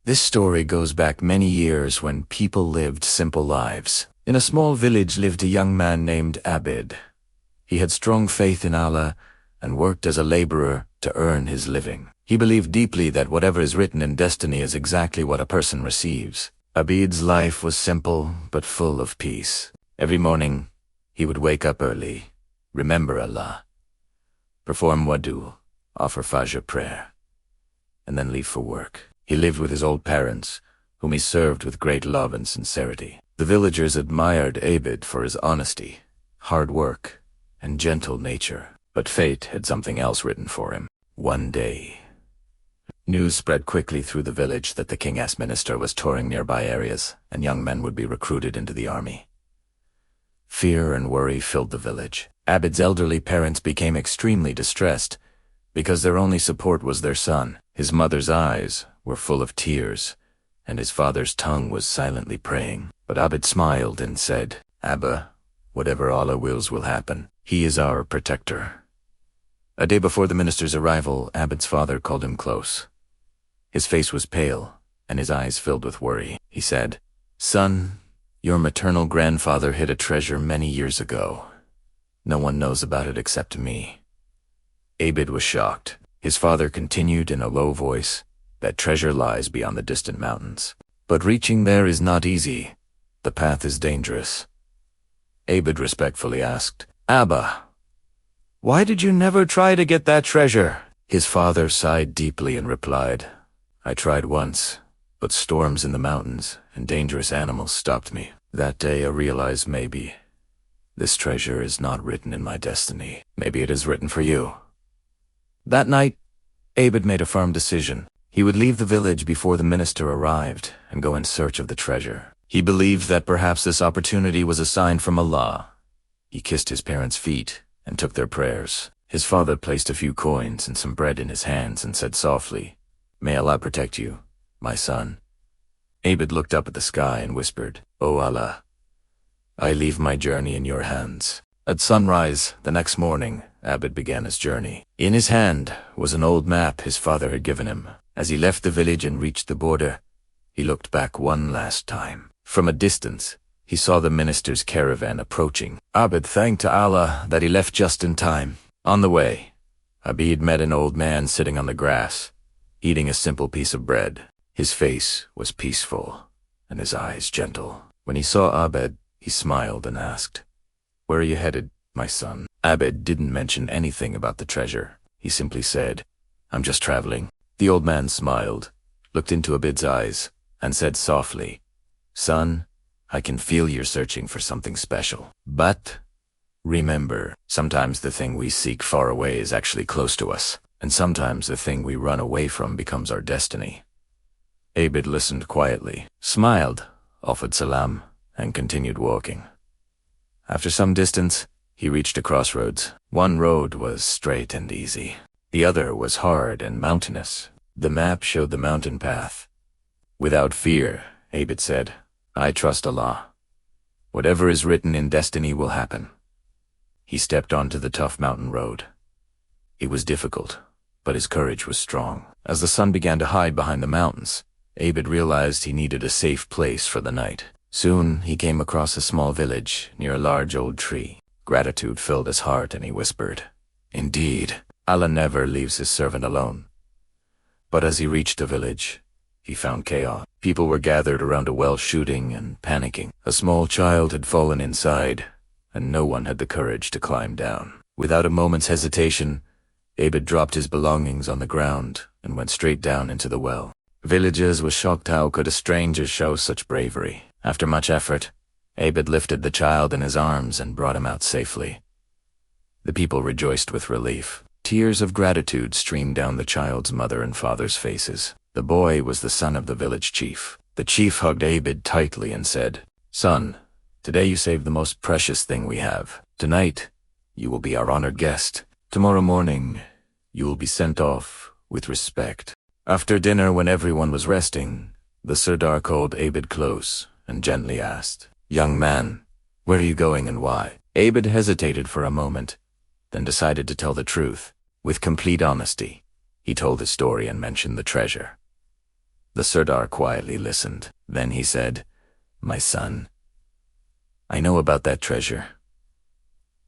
This story goes back many years when people lived simple lives. In a small village lived a young man named Abid. He had strong faith in Allah and worked as a laborer to earn his living. He believed deeply that whatever is written in destiny is exactly what a person receives. Abid's life was simple but full of peace. Every morning, he would wake up early, remember Allah, perform wudu, offer Fajr prayer, and then leave for work. He lived with his old parents, whom he served with great love and sincerity. The villagers admired Abid for his honesty, hard work, and gentle nature. But fate had something else written for him. One day, news spread quickly through the village that the king's minister was touring nearby areas, and young men would be recruited into the army. Fear and worry filled the village. Abid's elderly parents became extremely distressed, because their only support was their son. His mother's eyes were full of tears, and his father's tongue was silently praying. But Abid smiled and said, "Abba, whatever Allah wills will happen. He is our protector." A day before the minister's arrival, Abid's father called him close. His face was pale, and his eyes filled with worry. He said, "Son, your maternal grandfather hid a treasure many years ago. No one knows about it except me." Abid was shocked. His father continued in a low voice, "That treasure lies beyond the distant mountains. But reaching there is not easy. The path is dangerous." Abid respectfully asked, "Abba, why did you never try to get that treasure?" His father sighed deeply and replied, "I tried once, but storms in the mountains and dangerous animals stopped me. That day I realized maybe this treasure is not written in my destiny. Maybe it is written for you." That night, Abid made a firm decision. He would leave the village before the minister arrived and go in search of the treasure. He believed that perhaps this opportunity was a sign from Allah. He kissed his parents' feet and took their prayers. His father placed a few coins and some bread in his hands and said softly, "May Allah protect you, my son." Abid looked up at the sky and whispered, "O Allah, I leave my journey in your hands." At sunrise the next morning, Abid began his journey. In his hand was an old map his father had given him. As he left the village and reached the border, he looked back one last time. From a distance, he saw the minister's caravan approaching. Abid thanked Allah that he left just in time. On the way, Abid met an old man sitting on the grass, eating a simple piece of bread. His face was peaceful, and his eyes gentle. When he saw Abid, he smiled and asked, "Where are you headed, my son?" Abid didn't mention anything about the treasure. He simply said, "I'm just traveling." The old man smiled, looked into Abid's eyes, and said softly, "Son, I can feel you're searching for something special. But remember, sometimes the thing we seek far away is actually close to us, and sometimes the thing we run away from becomes our destiny." Abid listened quietly, smiled, offered salam, and continued walking. After some distance, he reached a crossroads. One road was straight and easy. The other was hard and mountainous. The map showed the mountain path. Without fear, Abid said, "I trust Allah. Whatever is written in destiny will happen." He stepped onto the tough mountain road. It was difficult, but his courage was strong. As the sun began to hide behind the mountains, Abid realized he needed a safe place for the night. Soon he came across a small village near a large old tree. Gratitude filled his heart and he whispered, "Indeed, Allah never leaves his servant alone." But as he reached the village, he found chaos. People were gathered around a well shooting and panicking. A small child had fallen inside, and no one had the courage to climb down. Without a moment's hesitation, Abid dropped his belongings on the ground and went straight down into the well. Villagers were shocked. How could a stranger show such bravery? After much effort, Abid lifted the child in his arms and brought him out safely. The people rejoiced with relief. Tears of gratitude streamed down the child's mother and father's faces. The boy was the son of the village chief. The chief hugged Abid tightly and said, "Son, today you saved the most precious thing we have. Tonight, you will be our honored guest. Tomorrow morning, you will be sent off with respect." After dinner, when everyone was resting, the Sirdar called Abid close and gently asked, "Young man, where are you going and why?" Abid hesitated for a moment, then decided to tell the truth. With complete honesty, he told his story and mentioned the treasure. The Sirdar quietly listened. Then he said, "My son, I know about that treasure."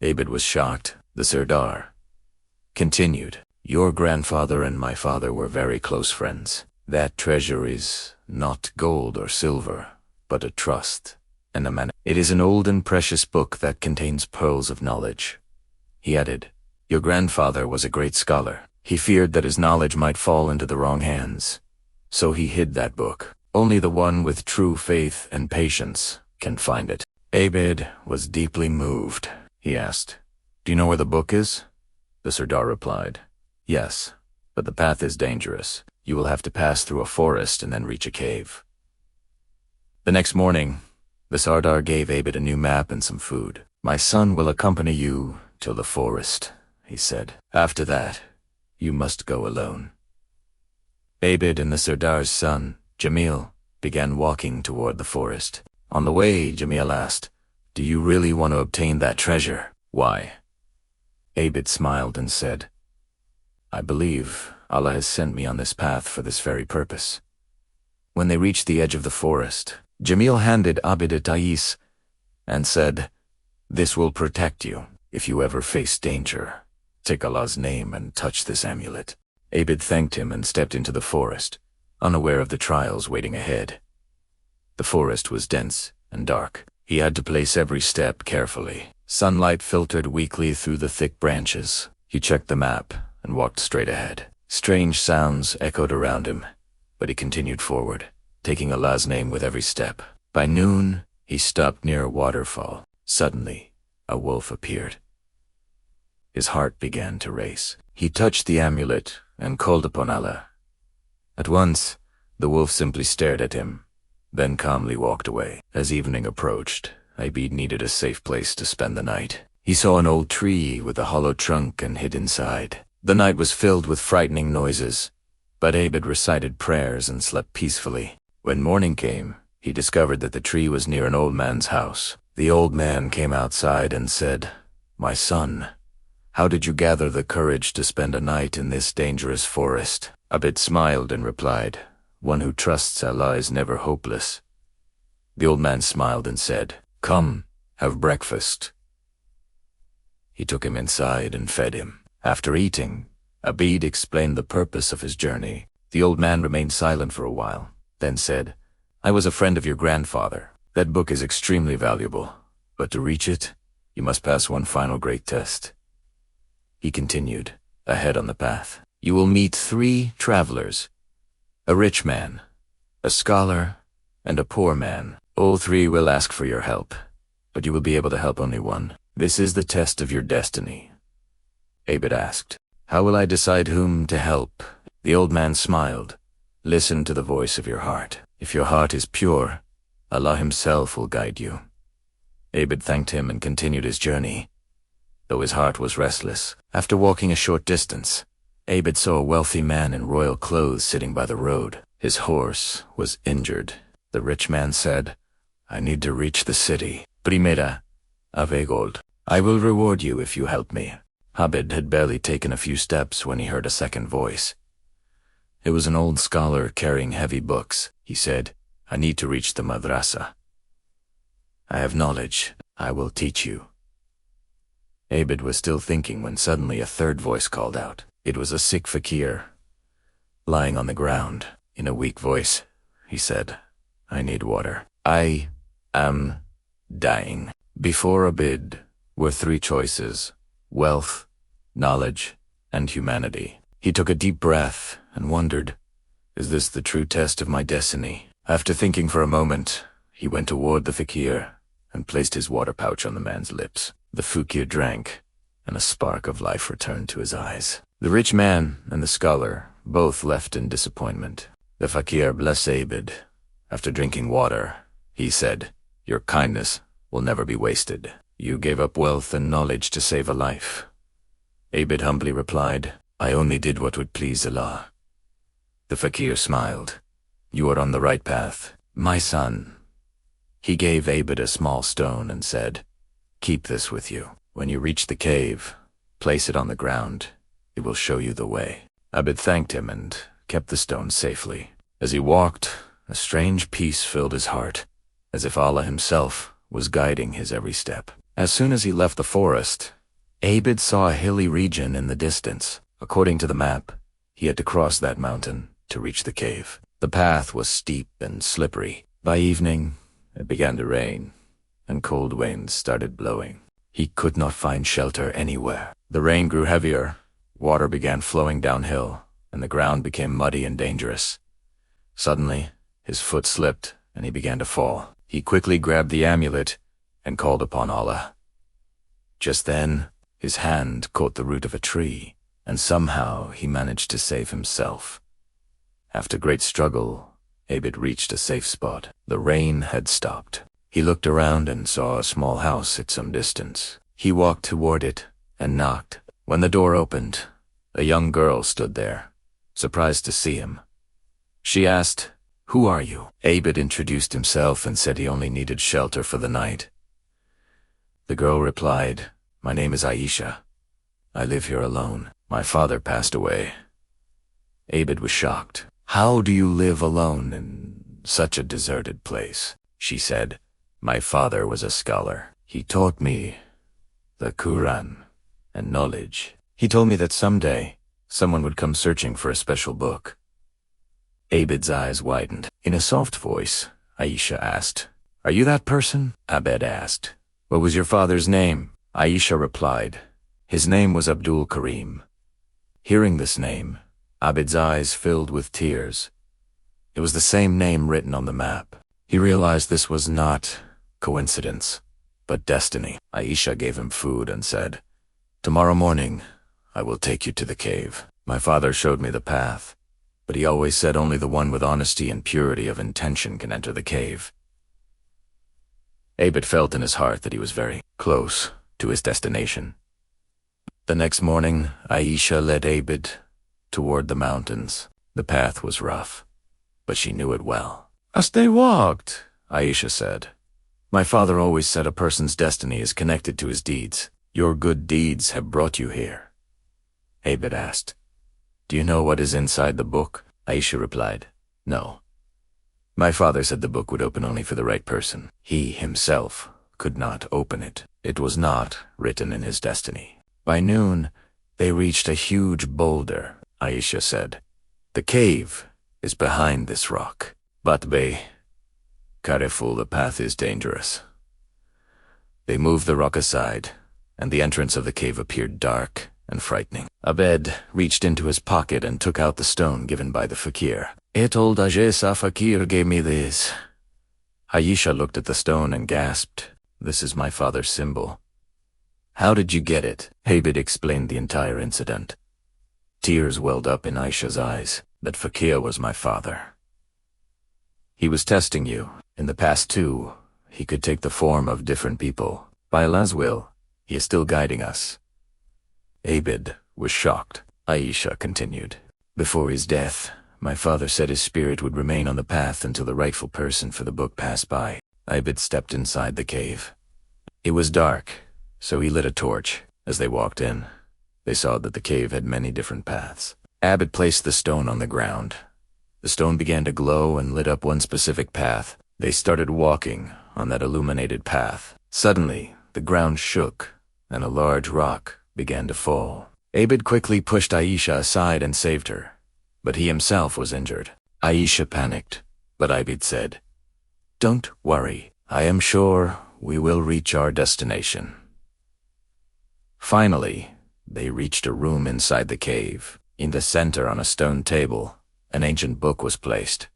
Abid was shocked. The Sirdar continued, "Your grandfather and my father were very close friends. That treasure is not gold or silver, but a trust and a man. It is an old and precious book that contains pearls of knowledge." He added, "Your grandfather was a great scholar. He feared that his knowledge might fall into the wrong hands. So he hid that book. Only the one with true faith and patience can find it." Abid was deeply moved. He asked, "Do you know where the book is?" The Sirdar replied, "Yes, but the path is dangerous. You will have to pass through a forest and then reach a cave." The next morning, the Sirdar gave Abid a new map and some food. "My son will accompany you till the forest," he said. "After that, you must go alone." Abid and the Sirdar's son, Jamil, began walking toward the forest. On the way, Jamil asked, "Do you really want to obtain that treasure?" "Why?" Abid smiled and said, "I believe Allah has sent me on this path for this very purpose." When they reached the edge of the forest, Jamil handed Abid a ta'is and said, "This will protect you. If you ever face danger, take Allah's name and touch this amulet." Abid thanked him and stepped into the forest, unaware of the trials waiting ahead. The forest was dense and dark. He had to place every step carefully. Sunlight filtered weakly through the thick branches. He checked the map and walked straight ahead. Strange sounds echoed around him, but he continued forward, taking Allah's name with every step. By noon, he stopped near a waterfall. Suddenly, a wolf appeared. His heart began to race. He touched the amulet and called upon Allah. At once, the wolf simply stared at him, then calmly walked away. As evening approached, Abid needed a safe place to spend the night. He saw an old tree with a hollow trunk and hid inside. The night was filled with frightening noises, but Abid recited prayers and slept peacefully. When morning came, he discovered that the tree was near an old man's house. The old man came outside and said, "My son, how did you gather the courage to spend a night in this dangerous forest?" Abid smiled and replied, "One who trusts Allah is never hopeless." The old man smiled and said, "Come, have breakfast." He took him inside and fed him. After eating, Abid explained the purpose of his journey. The old man remained silent for a while, then said, "I was a friend of your grandfather. That book is extremely valuable, but to reach it, you must pass one final great test." He continued, ahead on the path. "You will meet 3 travelers, a rich man, a scholar, and a poor man. All 3 will ask for your help, but you will be able to help only one. This is the test of your destiny." Abid asked, "How will I decide whom to help?" The old man smiled. "Listen to the voice of your heart. If your heart is pure, Allah himself will guide you." Abid thanked him and continued his journey, though his heart was restless. After walking a short distance, Abid saw a wealthy man in royal clothes sitting by the road. His horse was injured. The rich man said, "I need to reach the city. Primera, ave gold. I will reward you if you help me." Abid had barely taken a few steps when he heard a second voice. It was an old scholar carrying heavy books. He said, "I need to reach the madrasa. I have knowledge. I will teach you." Abid was still thinking when suddenly a third voice called out. It was a sick fakir, lying on the ground. In a weak voice, he said, "I need water. I am dying." Before Abid were 3 choices: wealth, knowledge, and humanity. He took a deep breath and wondered, is this the true test of my destiny? After thinking for a moment, he went toward the fakir and placed his water pouch on the man's lips. The fakir drank, and a spark of life returned to his eyes. The rich man and the scholar both left in disappointment. The fakir blessed Abid. After drinking water, he said, "Your kindness will never be wasted. You gave up wealth and knowledge to save a life." Abid humbly replied, "I only did what would please Allah." The fakir smiled. "You are on the right path, my son." He gave Abid a small stone and said, "Keep this with you. When you reach the cave, place it on the ground. It will show you the way." Abid thanked him and kept the stone safely. As he walked, a strange peace filled his heart, as if Allah himself was guiding his every step. As soon as he left the forest, Abid saw a hilly region in the distance. According to the map, he had to cross that mountain to reach the cave. The path was steep and slippery. By evening, it began to rain, and cold winds started blowing. He could not find shelter anywhere. The rain grew heavier, water began flowing downhill, and the ground became muddy and dangerous. Suddenly, his foot slipped, and he began to fall. He quickly grabbed the amulet and called upon Allah. Just then, his hand caught the root of a tree, and somehow he managed to save himself. After great struggle, Abid reached a safe spot. The rain had stopped. He looked around and saw a small house at some distance. He walked toward it and knocked. When the door opened, a young girl stood there, surprised to see him. She asked, "Who are you?" Abid introduced himself and said he only needed shelter for the night. The girl replied, "My name is Aisha. I live here alone. My father passed away." Abid was shocked. "How do you live alone in such a deserted place?" She said, "My father was a scholar. He taught me the Quran and knowledge. He told me that someday someone would come searching for a special book." Abid's eyes widened. In a soft voice, Aisha asked, "Are you that person?" Abid asked, "What was your father's name?" Aisha replied, "His name was Abdul Karim." Hearing this name, Abid's eyes filled with tears. It was the same name written on the map. He realized this was not coincidence, but destiny. Aisha gave him food and said, "Tomorrow morning, I will take you to the cave. My father showed me the path, but he always said only the one with honesty and purity of intention can enter the cave." Abid felt in his heart that he was very close to his destination. The next morning, Aisha led Abid toward the mountains. The path was rough, but she knew it well. As they walked, Aisha said, "My father always said a person's destiny is connected to his deeds. Your good deeds have brought you here." Abid asked, "Do you know what is inside the book?" Aisha replied, "No. My father said the book would open only for the right person. He himself could not open it. It was not written in his destiny." By noon, they reached a huge boulder. Aisha said, "The cave is behind this rock. But be careful, the path is dangerous." They moved the rock aside, and the entrance of the cave appeared dark and frightening. Abid reached into his pocket and took out the stone given by the fakir. "It old Ajesa fakir gave me this." Aisha looked at the stone and gasped, "This is my father's symbol." "How did you get it?" Abid explained the entire incident. Tears welled up in Aisha's eyes. "That fakir was my father. He was testing you. In the past too, he could take the form of different people. By Allah's will, he is still guiding us." Abid was shocked. Aisha continued, "Before his death, my father said his spirit would remain on the path until the rightful person for the book passed by." Abid stepped inside the cave. It was dark, so he lit a torch. As they walked in, they saw that the cave had many different paths. Abid placed the stone on the ground. The stone began to glow and lit up one specific path. They started walking on that illuminated path. Suddenly, the ground shook, and a large rock began to fall. Abid quickly pushed Aisha aside and saved her, but he himself was injured. Aisha panicked, but Abid said, "Don't worry. I am sure we will reach our destination." Finally, they reached a room inside the cave. In the center, on a stone table, an ancient book was placed.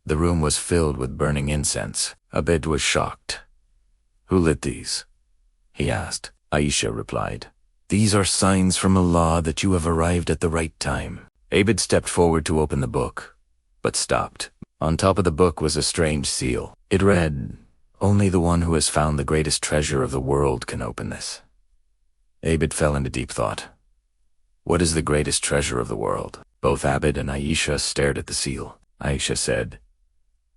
The room was filled with burning incense. Abid was shocked. "Who lit these?" he asked. Aisha replied, "These are signs from Allah that you have arrived at the right time." Abid stepped forward to open the book, but stopped. On top of the book was a strange seal. It read, "Only the one who has found the greatest treasure of the world can open this." Abid fell into deep thought. What is the greatest treasure of the world? Both Abid and Aisha stared at the seal. Aisha said,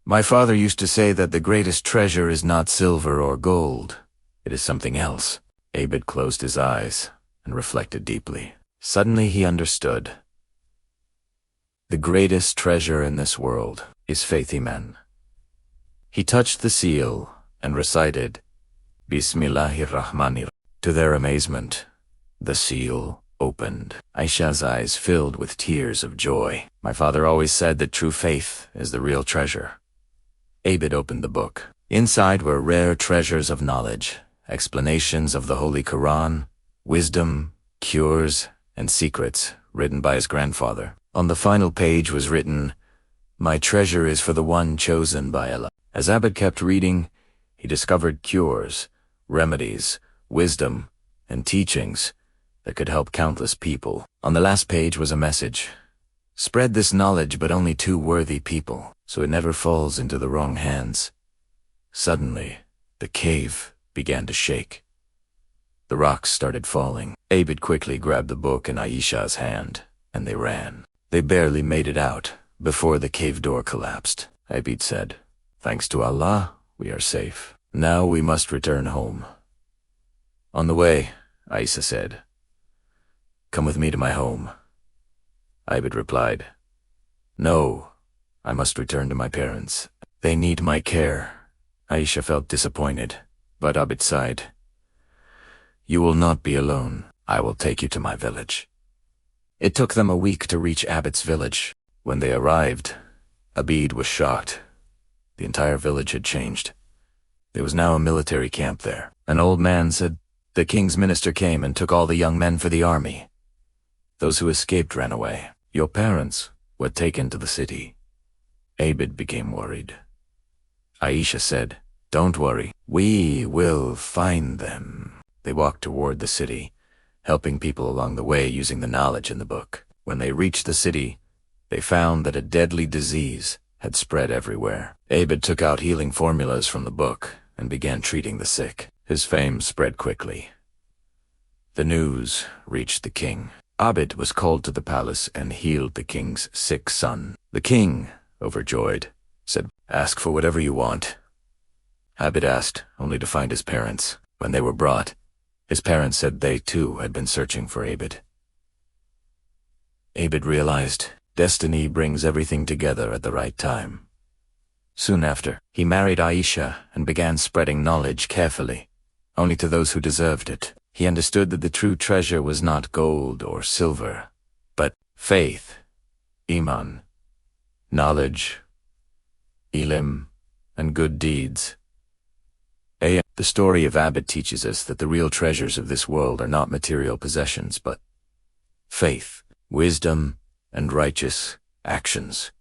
"My father used to say that the greatest treasure is not silver or gold. It is something else." Abid closed his eyes and reflected deeply. Suddenly he understood. The greatest treasure in this world is faith, Iman. He touched the seal and recited, Bismillahirrahmanirrahim. To their amazement, the seal opened. Aisha's eyes filled with tears of joy. My father always said that true faith is the real treasure. Abid opened the book. Inside were rare treasures of knowledge, explanations of the Holy Quran, wisdom, cures, and secrets written by his grandfather. On the final page was written, My treasure is for the one chosen by Allah. As Abid kept reading, he discovered cures, remedies, wisdom, and teachings that could help countless people. On the last page was a message. Spread this knowledge, but only to worthy people, so it never falls into the wrong hands. Suddenly, the cave began to shake. The rocks started falling. Abid quickly grabbed the book in Aisha's hand, and they ran. They barely made it out before the cave door collapsed. Abid said, Thanks to Allah, we are safe. Now we must return home. On the way, Aisha said, Come with me to my home. Abid replied, No, I must return to my parents. They need my care. Aisha felt disappointed, but Abid sighed. You will not be alone. I will take you to my village. It took them a week to reach Abid's village. When they arrived, Abid was shocked. The entire village had changed. There was now a military camp there. An old man said, The king's minister came and took all the young men for the army. Those who escaped ran away. Your parents were taken to the city. Abid became worried. Aisha said, Don't worry, we will find them. They walked toward the city, helping people along the way using the knowledge in the book. When they reached the city, they found that a deadly disease had spread everywhere. Abid took out healing formulas from the book and began treating the sick. His fame spread quickly. The news reached the king. Abid was called to the palace and healed the king's sick son. The king, overjoyed, said, Ask for whatever you want. Abid asked, only to find his parents. When they were brought, his parents said they too had been searching for Abid. Abid realized destiny brings everything together at the right time. Soon after, he married Aisha and began spreading knowledge carefully, only to those who deserved it. He understood that the true treasure was not gold or silver, but faith, iman, knowledge, ilim, and good deeds. The story of Abid teaches us that the real treasures of this world are not material possessions, but faith, wisdom, and righteous actions.